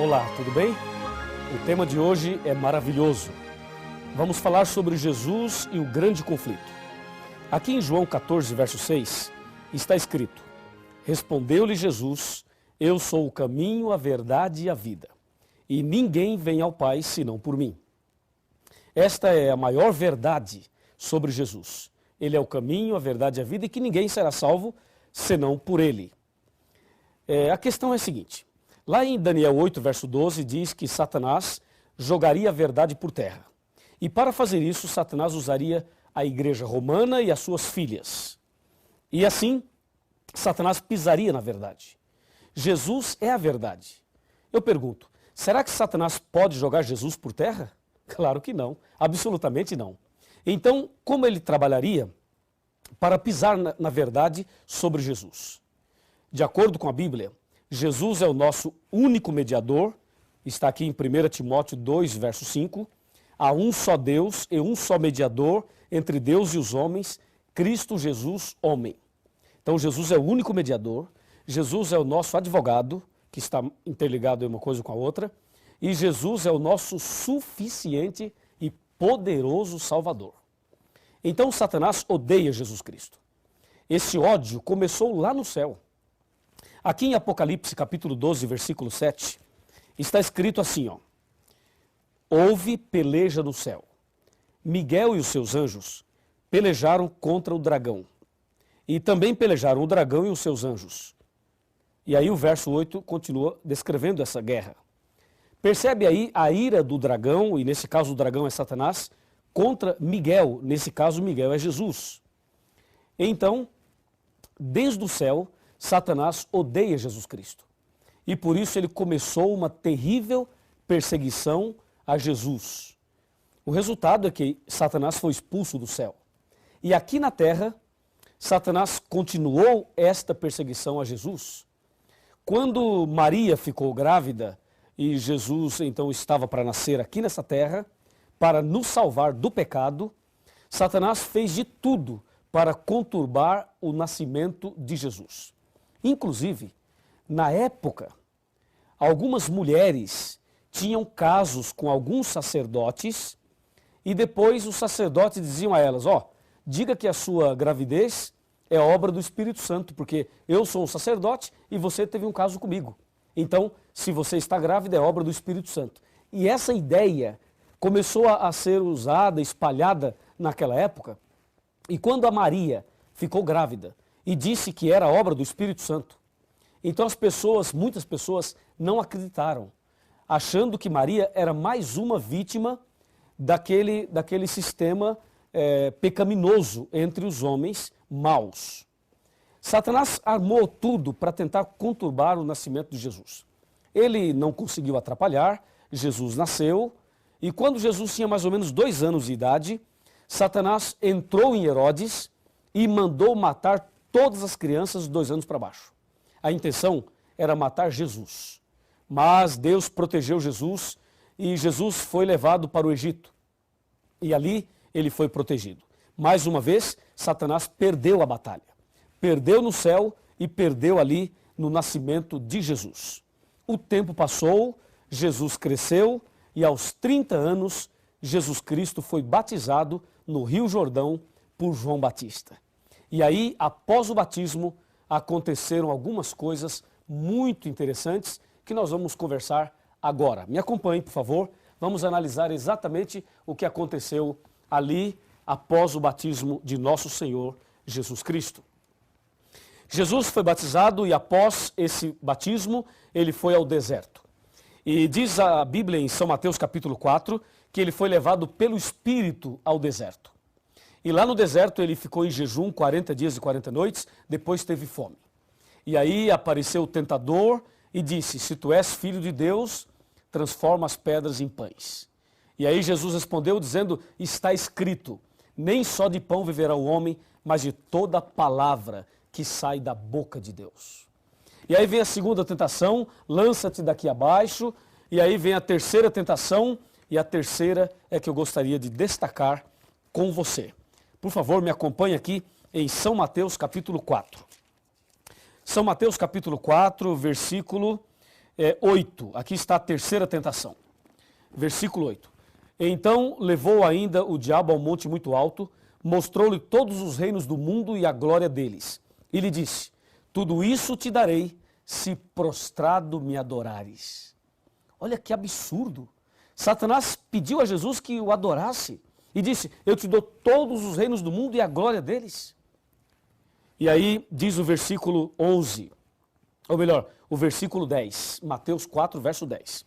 Olá, tudo bem? O tema de hoje é maravilhoso. Vamos falar sobre Jesus e o grande conflito. Aqui em João 14, verso 6, está escrito: Respondeu-lhe Jesus, eu sou o caminho, a verdade e a vida, e ninguém vem ao Pai senão por mim. Esta é a maior verdade sobre Jesus. Ele é o caminho, a verdade e a vida, e que ninguém será salvo senão por ele. A questão é a seguinte: lá em Daniel 8, verso 12, diz que Satanás jogaria a verdade por terra. E para fazer isso, Satanás usaria a igreja romana e as suas filhas. E assim, Satanás pisaria na verdade. Jesus é a verdade. Eu pergunto, será que Satanás pode jogar Jesus por terra? Claro que não, absolutamente não. Então, como ele trabalharia para pisar na verdade sobre Jesus? De acordo com a Bíblia, Jesus é o nosso único mediador, está aqui em 1 Timóteo 2, verso 5, há um só Deus e um só mediador entre Deus e os homens, Cristo Jesus, homem. Então Jesus é o único mediador, Jesus é o nosso advogado, que está interligado uma coisa com a outra, e Jesus é o nosso suficiente e poderoso Salvador. Então Satanás odeia Jesus Cristo. Esse ódio começou lá no céu. Aqui em Apocalipse, capítulo 12, versículo 7, está escrito assim, houve peleja no céu. Miguel e os seus anjos pelejaram contra o dragão. E também pelejaram o dragão e os seus anjos. E aí o verso 8 continua descrevendo essa guerra. Percebe aí a ira do dragão, e nesse caso o dragão é Satanás, contra Miguel, nesse caso Miguel é Jesus. Então, desde o céu, Satanás odeia Jesus Cristo. E por isso ele começou uma terrível perseguição a Jesus. O resultado é que Satanás foi expulso do céu. E aqui na terra, Satanás continuou esta perseguição a Jesus. Quando Maria ficou grávida e Jesus então estava para nascer aqui nessa terra, para nos salvar do pecado, Satanás fez de tudo para conturbar o nascimento de Jesus. Inclusive, na época, algumas mulheres tinham casos com alguns sacerdotes e depois os sacerdotes diziam a elas, diga que a sua gravidez é obra do Espírito Santo, porque eu sou um sacerdote e você teve um caso comigo. Então, se você está grávida, é obra do Espírito Santo. E essa ideia começou a ser usada, espalhada naquela época, e quando a Maria ficou grávida e disse que era obra do Espírito Santo, então muitas pessoas não acreditaram, achando que Maria era mais uma vítima daquele sistema pecaminoso entre os homens maus. Satanás armou tudo para tentar conturbar o nascimento de Jesus. Ele não conseguiu atrapalhar, Jesus nasceu, e quando Jesus tinha mais ou menos 2 anos de idade, Satanás entrou em Herodes e mandou matar todas as crianças de 2 anos para baixo. A intenção era matar Jesus. Mas Deus protegeu Jesus e Jesus foi levado para o Egito. E ali ele foi protegido. Mais uma vez, Satanás perdeu a batalha. Perdeu no céu e perdeu ali no nascimento de Jesus. O tempo passou, Jesus cresceu e aos 30 anos, Jesus Cristo foi batizado no Rio Jordão por João Batista. E aí, após o batismo, aconteceram algumas coisas muito interessantes que nós vamos conversar agora. Me acompanhe, por favor. Vamos analisar exatamente o que aconteceu ali após o batismo de nosso Senhor Jesus Cristo. Jesus foi batizado e após esse batismo, ele foi ao deserto. E diz a Bíblia em São Mateus capítulo 4, que ele foi levado pelo Espírito ao deserto. E lá no deserto ele ficou em jejum 40 dias e 40 noites, depois teve fome. E aí apareceu o tentador e disse, se tu és filho de Deus, transforma as pedras em pães. E aí Jesus respondeu dizendo, está escrito, nem só de pão viverá o homem, mas de toda palavra que sai da boca de Deus. E aí vem a segunda tentação, lança-te daqui abaixo, e aí vem a terceira tentação, e a terceira é que eu gostaria de destacar com você. Por favor, me acompanhe aqui em São Mateus capítulo 4. São Mateus capítulo 4, versículo 8, aqui está a terceira tentação. Versículo 8. Então levou ainda o diabo ao monte muito alto, mostrou-lhe todos os reinos do mundo e a glória deles. E lhe disse, tudo isso te darei, se prostrado me adorares. Olha que absurdo. Satanás pediu a Jesus que o adorasse e disse, eu te dou todos os reinos do mundo e a glória deles. E aí diz o versículo 11, ou melhor, o versículo 10, Mateus 4, verso 10.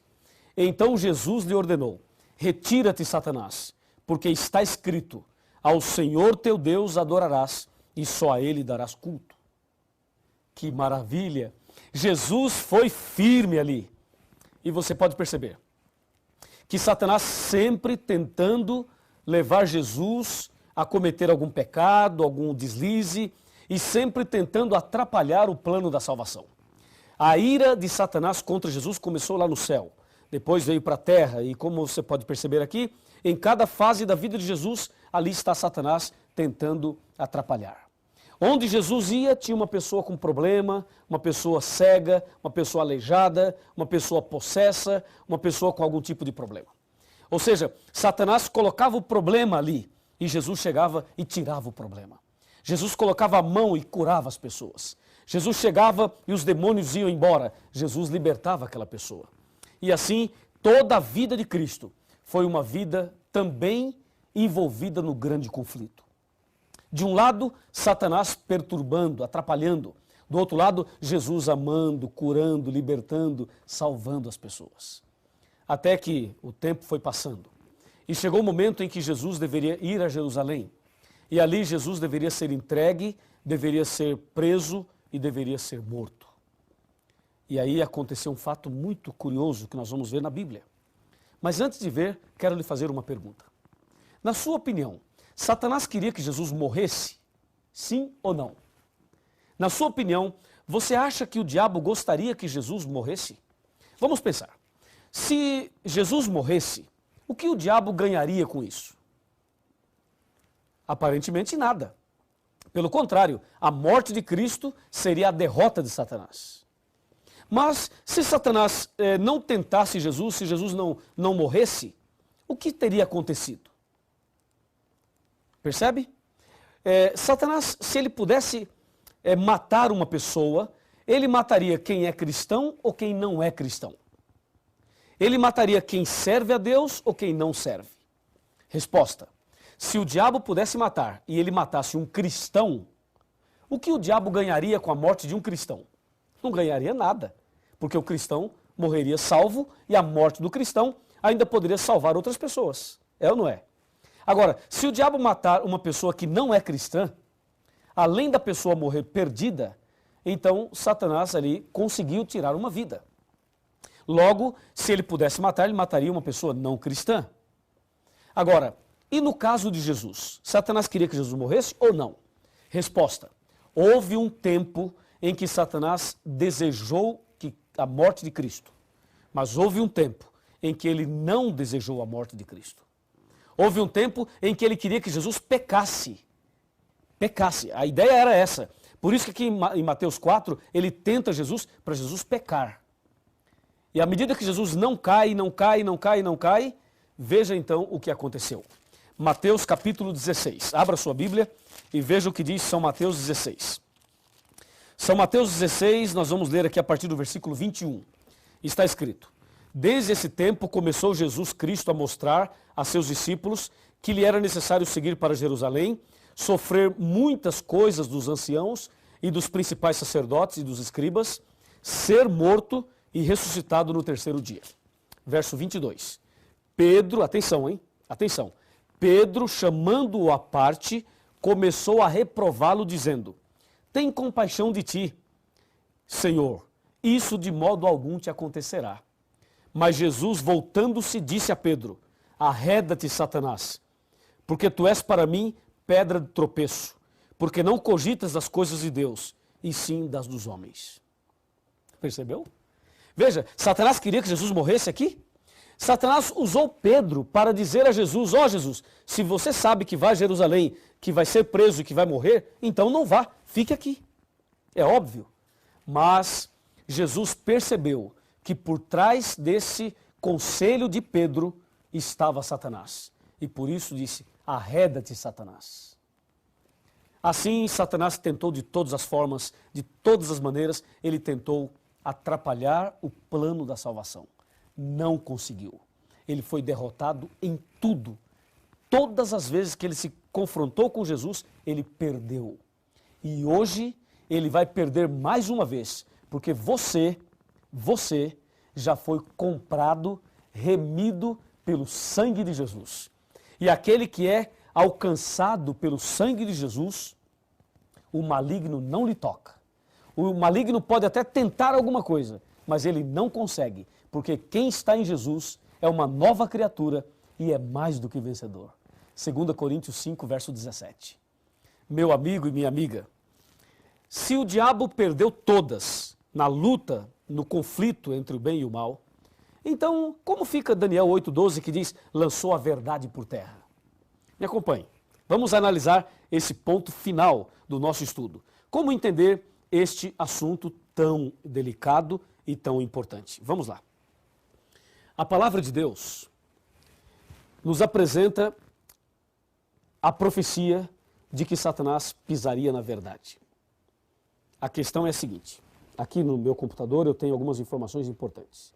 Então Jesus lhe ordenou, retira-te, Satanás, porque está escrito, ao Senhor teu Deus adorarás e só a Ele darás culto. Que maravilha! Jesus foi firme ali. E você pode perceber que Satanás sempre tentando levar Jesus a cometer algum pecado, algum deslize, e sempre tentando atrapalhar o plano da salvação. A ira de Satanás contra Jesus começou lá no céu, depois veio para a terra, e como você pode perceber aqui, em cada fase da vida de Jesus, ali está Satanás tentando atrapalhar. Onde Jesus ia, tinha uma pessoa com problema, uma pessoa cega, uma pessoa aleijada, uma pessoa possessa, uma pessoa com algum tipo de problema. Ou seja, Satanás colocava o problema ali e Jesus chegava e tirava o problema. Jesus colocava a mão e curava as pessoas. Jesus chegava e os demônios iam embora. Jesus libertava aquela pessoa. E assim, toda a vida de Cristo foi uma vida também envolvida no grande conflito. De um lado, Satanás perturbando, atrapalhando. Do outro lado, Jesus amando, curando, libertando, salvando as pessoas. Até que o tempo foi passando. E chegou o momento em que Jesus deveria ir a Jerusalém. E ali Jesus deveria ser entregue, deveria ser preso e deveria ser morto. E aí aconteceu um fato muito curioso que nós vamos ver na Bíblia. Mas antes de ver, quero lhe fazer uma pergunta. Na sua opinião, Satanás queria que Jesus morresse? Sim ou não? Na sua opinião, você acha que o diabo gostaria que Jesus morresse? Vamos pensar. Se Jesus morresse, o que o diabo ganharia com isso? Aparentemente nada. Pelo contrário, a morte de Cristo seria a derrota de Satanás. Mas se Satanás não tentasse Jesus, se Jesus não morresse, o que teria acontecido? Percebe? Satanás, se ele pudesse matar uma pessoa, ele mataria quem é cristão ou quem não é cristão. Ele mataria quem serve a Deus ou quem não serve. Resposta. Se o diabo pudesse matar e ele matasse um cristão, o que o diabo ganharia com a morte de um cristão? Não ganharia nada, porque o cristão morreria salvo e a morte do cristão ainda poderia salvar outras pessoas. É ou não é? Agora, se o diabo matar uma pessoa que não é cristã, além da pessoa morrer perdida, então Satanás ali conseguiu tirar uma vida. Logo, se ele pudesse matar, ele mataria uma pessoa não cristã. Agora, e no caso de Jesus? Satanás queria que Jesus morresse ou não? Resposta. Houve um tempo em que Satanás desejou a morte de Cristo. Mas houve um tempo em que ele não desejou a morte de Cristo. Houve um tempo em que ele queria que Jesus pecasse. Pecasse. A ideia era essa. Por isso que aqui em Mateus 4, ele tenta Jesus para Jesus pecar. E à medida que Jesus não cai, veja então o que aconteceu. Mateus capítulo 16. Abra sua Bíblia e veja o que diz São Mateus 16. São Mateus 16, nós vamos ler aqui a partir do versículo 21. Está escrito: Desde esse tempo começou Jesus Cristo a mostrar a seus discípulos que lhe era necessário seguir para Jerusalém, sofrer muitas coisas dos anciãos e dos principais sacerdotes e dos escribas, ser morto e ressuscitado no terceiro dia. Verso 22. Pedro, atenção, hein? Atenção. Pedro, chamando-o à parte, começou a reprová-lo, dizendo: Tem compaixão de ti, Senhor, isso de modo algum te acontecerá. Mas Jesus, voltando-se, disse a Pedro: Arreda-te, Satanás, porque tu és para mim pedra de tropeço, porque não cogitas das coisas de Deus, e sim das dos homens. Percebeu? Veja, Satanás queria que Jesus morresse aqui. Satanás usou Pedro para dizer a Jesus: ó Jesus, se você sabe que vai a Jerusalém, que vai ser preso e que vai morrer, então não vá, fique aqui. É óbvio. Mas Jesus percebeu que por trás desse conselho de Pedro estava Satanás. E por isso disse: arreda-te, Satanás. Assim, Satanás tentou de todas as formas, de todas as maneiras, ele tentou atrapalhar o plano da salvação. Não conseguiu. Ele foi derrotado em tudo. Todas as vezes que ele se confrontou com Jesus, ele perdeu. E hoje ele vai perder mais uma vez, porque você já foi comprado, remido pelo sangue de Jesus. E aquele que é alcançado pelo sangue de Jesus, o maligno não lhe toca. O maligno pode até tentar alguma coisa, mas ele não consegue, porque quem está em Jesus é uma nova criatura e é mais do que vencedor. 2 Coríntios 5, verso 17. Meu amigo e minha amiga, se o diabo perdeu todas na luta, no conflito entre o bem e o mal, então como fica Daniel 8,12 que diz, lançou a verdade por terra? Me acompanhe. Vamos analisar esse ponto final do nosso estudo. Como entender este assunto tão delicado e tão importante? Vamos lá. A palavra de Deus nos apresenta a profecia de que Satanás pisaria na verdade. A questão é a seguinte, aqui no meu computador eu tenho algumas informações importantes.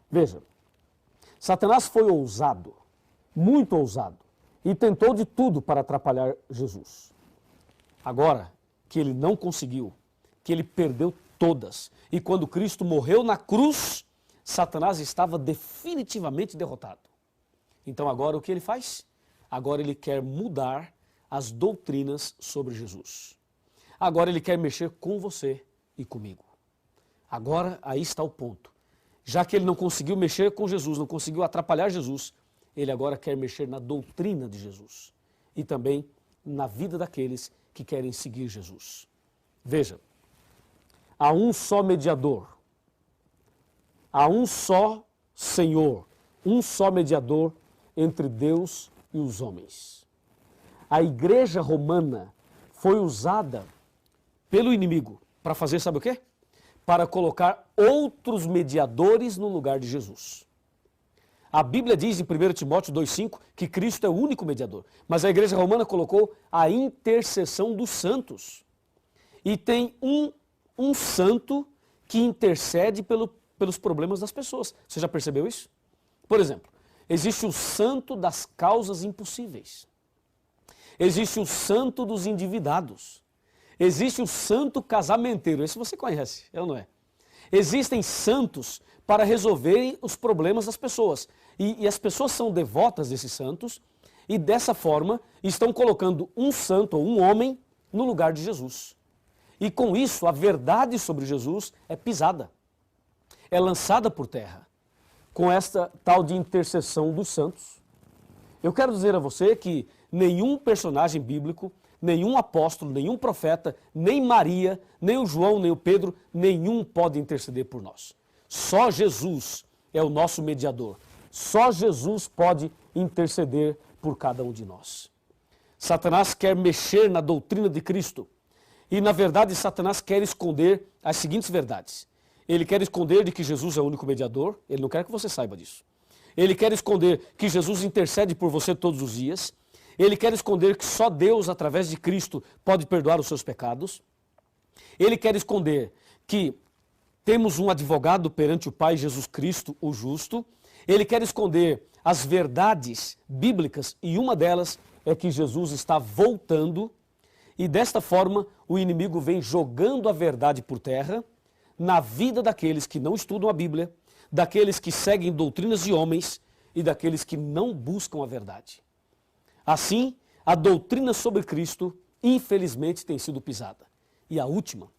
Veja, Satanás foi ousado, muito ousado, e tentou de tudo para atrapalhar Jesus. Agora que ele não conseguiu, que ele perdeu todas, e quando Cristo morreu na cruz, Satanás estava definitivamente derrotado. Então agora o que ele faz? Agora ele quer mudar as doutrinas sobre Jesus. Agora ele quer mexer com você e comigo. Agora aí está o ponto. Já que ele não conseguiu mexer com Jesus, não conseguiu atrapalhar Jesus, ele agora quer mexer na doutrina de Jesus e também na vida daqueles que querem seguir Jesus. Veja, há um só mediador, há um só Senhor, um só mediador entre Deus e os homens. A igreja romana foi usada pelo inimigo para fazer, sabe o quê? Para colocar outros mediadores no lugar de Jesus. A Bíblia diz em 1 Timóteo 2,5 que Cristo é o único mediador, mas a igreja romana colocou a intercessão dos santos. E tem um santo que intercede pelos problemas das pessoas. Você já percebeu isso? Por exemplo, existe o santo das causas impossíveis. Existe o santo dos endividados. Existe o santo casamenteiro. Esse você conhece, é ou não é? Existem santos para resolverem os problemas das pessoas. E as pessoas são devotas desses santos e dessa forma estão colocando um santo ou um homem no lugar de Jesus. E com isso a verdade sobre Jesus é pisada, é lançada por terra, com esta tal de intercessão dos santos. Eu quero dizer a você que nenhum personagem bíblico, nenhum apóstolo, nenhum profeta, nem Maria, nem o João, nem o Pedro, nenhum pode interceder por nós. Só Jesus é o nosso mediador. Só Jesus pode interceder por cada um de nós. Satanás quer mexer na doutrina de Cristo. E, na verdade, Satanás quer esconder as seguintes verdades. Ele quer esconder de que Jesus é o único mediador. Ele não quer que você saiba disso. Ele quer esconder que Jesus intercede por você todos os dias. Ele quer esconder que só Deus, através de Cristo, pode perdoar os seus pecados. Ele quer esconder que temos um advogado perante o Pai, Jesus Cristo, o justo. Ele quer esconder as verdades bíblicas e uma delas é que Jesus está voltando e desta forma o inimigo vem jogando a verdade por terra na vida daqueles que não estudam a Bíblia, daqueles que seguem doutrinas de homens e daqueles que não buscam a verdade. Assim, a doutrina sobre Cristo, infelizmente, tem sido pisada. E a última,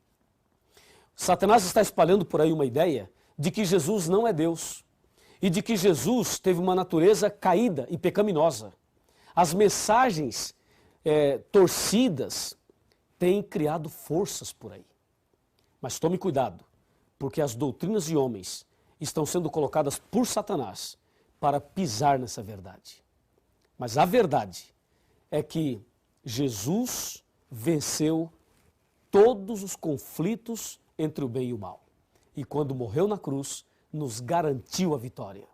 Satanás está espalhando por aí uma ideia de que Jesus não é Deus e de que Jesus teve uma natureza caída e pecaminosa. As mensagens torcidas têm criado forças por aí. Mas tome cuidado, porque as doutrinas de homens estão sendo colocadas por Satanás para pisar nessa verdade. Mas a verdade é que Jesus venceu todos os conflitos entre o bem e o mal. E quando morreu na cruz, nos garantiu a vitória.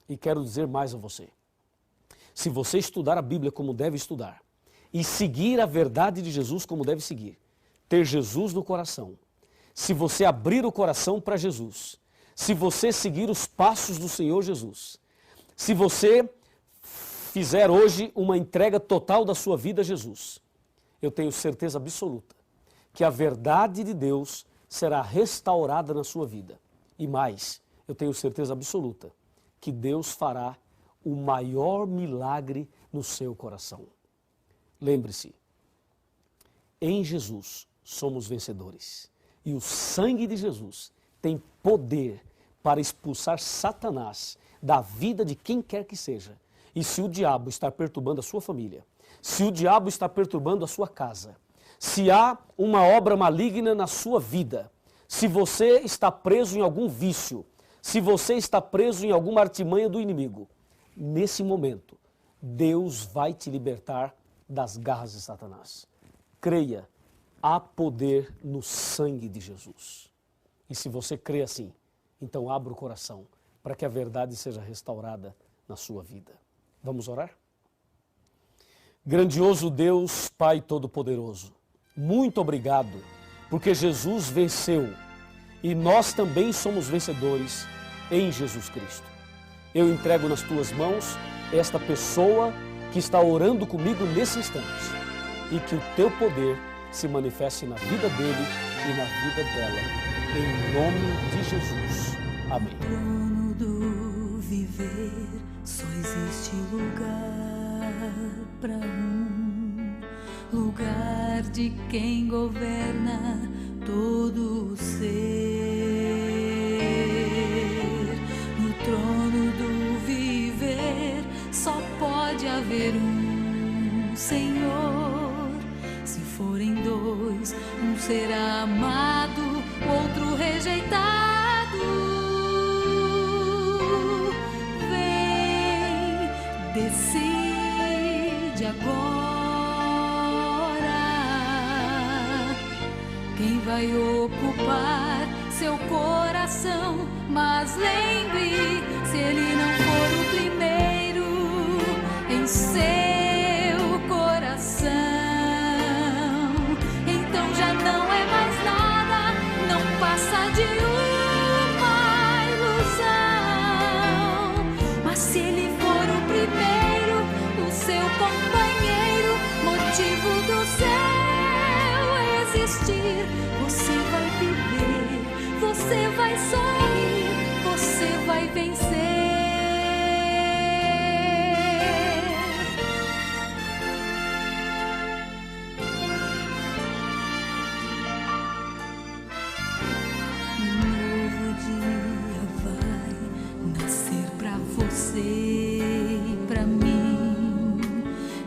E quero dizer mais a você. Se você estudar a Bíblia como deve estudar, e seguir a verdade de Jesus como deve seguir, ter Jesus no coração, se você abrir o coração para Jesus, se você seguir os passos do Senhor Jesus, se você fizer hoje uma entrega total da sua vida a Jesus, eu tenho certeza absoluta que a verdade de Deus será restaurada na sua vida. E mais, eu tenho certeza absoluta que Deus fará o maior milagre no seu coração. Lembre-se, em Jesus somos vencedores. E o sangue de Jesus tem poder para expulsar Satanás da vida de quem quer que seja. E se o diabo está perturbando a sua família, se o diabo está perturbando a sua casa, se há uma obra maligna na sua vida, se você está preso em algum vício, se você está preso em alguma artimanha do inimigo, nesse momento, Deus vai te libertar das garras de Satanás. Creia, há poder no sangue de Jesus. E se você crê assim, então abra o coração para que a verdade seja restaurada na sua vida. Vamos orar? Grandioso Deus, Pai Todo-Poderoso, muito obrigado, porque Jesus venceu e nós também somos vencedores em Jesus Cristo. Eu entrego nas tuas mãos esta pessoa que está orando comigo nesse instante e que o teu poder se manifeste na vida dele e na vida dela. Em nome de Jesus. Amém. No trono do viver só existe lugar para lugar de quem governa todo o ser. No trono do viver só pode haver Senhor. Se forem dois, um será amado, o outro rejeitado. Vem, decide agora quem vai ocupar seu coração. Mas lembre, se ele não for o primeiro em seu coração, então já não é mais nada, não passa de uma ilusão. Mas se ele for o primeiro, o seu companheiro, motivo do seu existir, você vai viver, você vai sorrir, você vai vencer.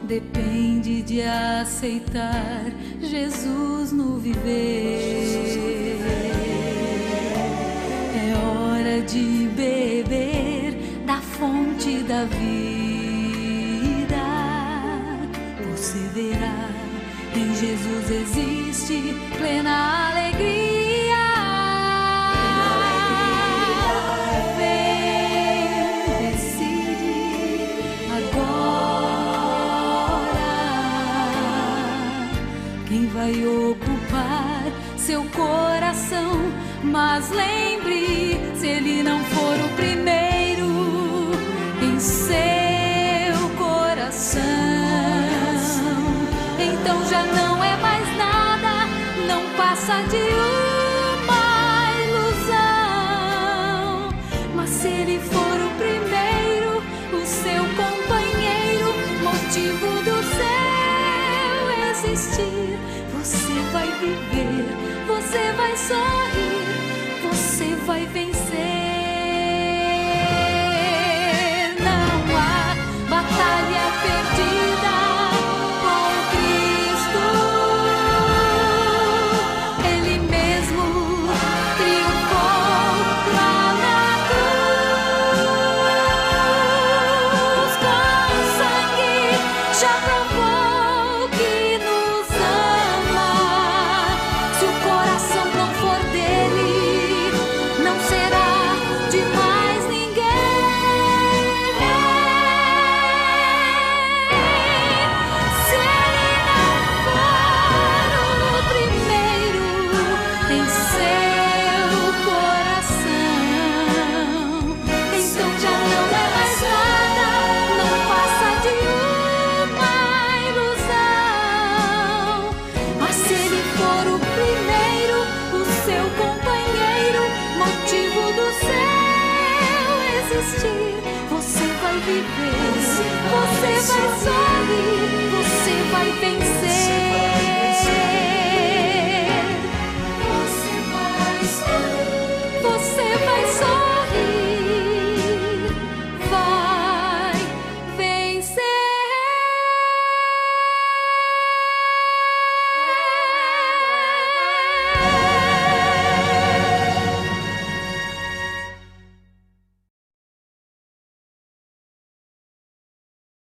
Depende de aceitar Jesus no viver. É hora de beber da fonte da vida. Você verá, em Jesus existe plena alegria. Vai ocupar seu coração, mas lembre, se ele não for o primeiro em seu coração, então já não é mais nada, não passa de uma ilusão. Mas se ele for o primeiro, o seu companheiro, motivo do seu existir, você vai viver, você vai sorrir, você vai vencer. Não há batalha perdida com Cristo. Ele mesmo triunfou lá na cruz. Com sangue já provou que nos ama. Se o coração não for dele, existir, você vai viver, você vai sorrir, você vai vencer.